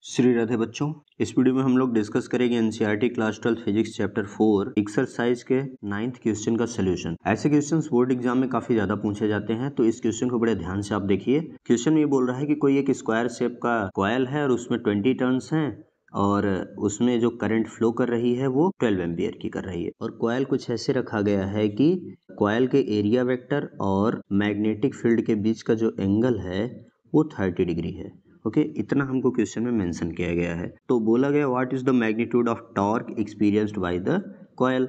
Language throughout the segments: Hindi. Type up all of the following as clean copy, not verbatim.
श्री राधे बच्चों, इस वीडियो में हम लोग डिस्कस करेंगे NCERT class 12 physics chapter 4 exercise के 9th क्वेश्चन का सलूशन। ऐसे क्वेश्चंस बोर्ड एग्जाम में काफी ज्यादा पूछे जाते हैं, तो इस क्वेश्चन को बड़े ध्यान से आप देखिए। क्वेश्चन ये बोल रहा है कि कोई एक स्क्वायर शेप का कॉइल है और उसमें 20 टर्न्स हैं और उसमें जो करंट फ्लो कर रही है वो 12 एम्पियर की कर रही है। और कॉइल कुछ ऐसे रखा गया है कि कॉइल के एरिया वेक्टर और मैग्नेटिक फील्ड के बीच का जो एंगल है वो 30 डिग्री है। ओके, इतना हमको क्वेश्चन में मेंशन किया गया है। तो बोला गया what is the magnitude of torque experienced by the coil.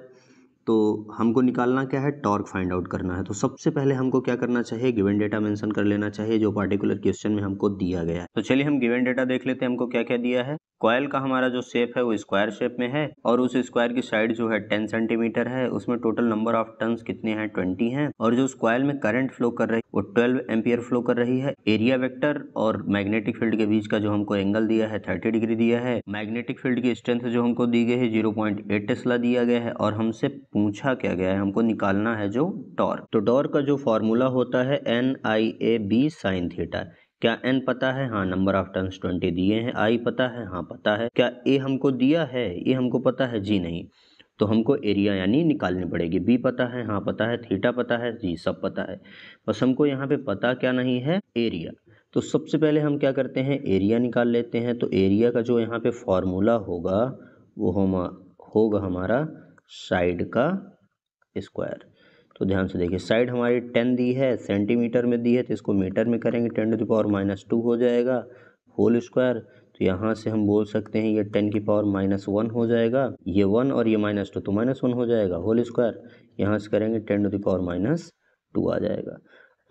तो हमको निकालना क्या है, टॉर्क फाइंड आउट करना है। तो सबसे पहले हमको क्या करना चाहिए, गिवन डेटा मेंशन कर लेना चाहिए जो पार्टिकुलर क्वेश्चन में हमको दिया गया है। तो चलिए हम गिवन डेटा देख लेते हैं हमको क्या क्या दिया है। कॉइल का हमारा जो शेप है वो स्क्वायर शेप में है और उस स्क्वायर की साइड जो है 10 सेंटीमीटर है। उसमें टोटल नंबर ऑफ टर्न्स कितने हैं, 20 हैं। और जो उस कॉइल में करंट फ्लो कर रही है वो 12 एम्पियर फ्लो कर रही है। एरिया वेक्टर और मैग्नेटिक फील्ड के बीच का जो हमको एंगल दिया है 30 डिग्री दिया है। मैग्नेटिक फील्ड की स्ट्रेंथ जो हमको दी गई है 0.8 टेस्ला दिया गया है। और हमसे पूछा क्या गया है, हमको निकालना है जो टॉर्क। तो टॉर्क का जो फॉर्मूला होता है NIAB sin थीटा। क्या n पता है? हाँ, नंबर ऑफ टर्न्स 20 दिए हैं। I पता है? हाँ पता है। क्या A हमको दिया है? ये हमको पता है? जी नहीं। तो हमको एरिया यानी निकालनी पड़ेगी। B पता है? हाँ पता है। थीटा पता है? जी सब पता है। बस हमको यहाँ पे पता क्या नहीं है, एरिया। तो सबसे पहले हम क्या करते हैं, एरिया निकाल लेते हैं। तो एरिया का जो यहाँ पे फॉर्मूला होगा वो होगा हमारा साइड का स्क्वायर। तो ध्यान से देखिए, साइड हमारी 10 दी है, सेंटीमीटर में दी है, तो इसको मीटर में करेंगे 10⁻⁻2 हो जाएगा होल स्क्वायर। तो यहाँ से हम बोल सकते हैं ये 10⁻⁻1 हो जाएगा, ये 1 और ये -2 तो -1 हो जाएगा होल स्क्वायर। यहाँ से करेंगे 10⁻2 आ जाएगा।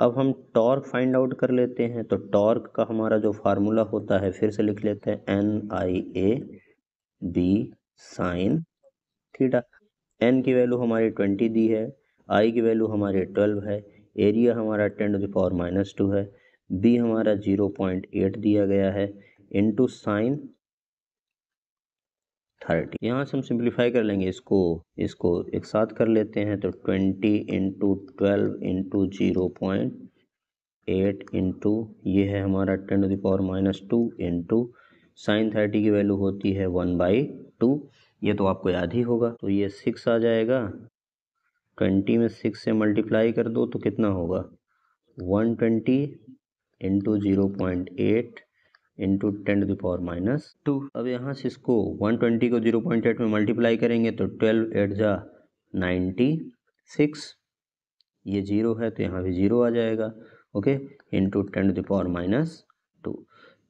अब हम टॉर्क फाइंड आउट कर लेते हैं। तो टॉर्क का हमारा जो फार्मूला होता है फिर से लिख लेते हैं NIAB sin थीटा। n की वैल्यू हमारी 20 दी है, I की वैल्यू हमारी 12 है, एरिया हमारा 10⁻2 है, B हमारा 0.8 दिया गया है इंटू साइन 30। यहाँ से हम सिंप्लीफाई कर लेंगे, इसको एक साथ कर लेते हैं। तो 20 इंटू 12 इंटू 0.8 इंटू ये है हमारा 10⁻2 इंटू साइन 30 की वैल्यू होती है 1/2। ये तो आपको याद ही होगा। तो ये 6 आ जाएगा, 20 में 6 से मल्टीप्लाई कर दो तो कितना होगा 120 इंटू 0.8 इंटू 10⁻2। अब यहाँ से इसको 120 को 0.8 में मल्टीप्लाई करेंगे तो 12 8 जा 96, ये 0 है तो यहाँ भी 0 आ जाएगा। Okay, into 10⁻2।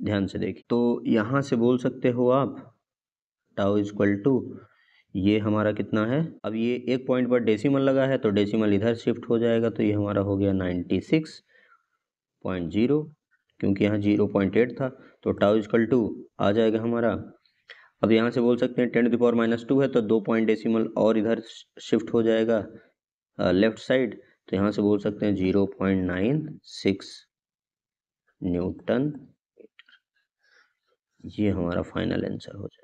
ध्यान से देखिए, तो यहाँ से बोल सकते हो आप टाउ इक्वल टू ये हमारा कितना है। अब ये एक पॉइंट पर डेसिमल लगा है तो डेसिमल इधर शिफ्ट हो जाएगा, तो ये हमारा हो गया 96.0, क्योंकि यहाँ 0.8 था तो टाउ इक्वल टू आ जाएगा हमारा। अब यहाँ से बोल सकते हैं 10⁻2 है तो 2 पॉइंट डेसिमल और इधर शिफ्ट हो जाएगा लेफ्ट साइड, तो यहाँ से बोल सकते हैं 0.96 न्यूटन। ये हमारा फाइनल आंसर हो जाएगा।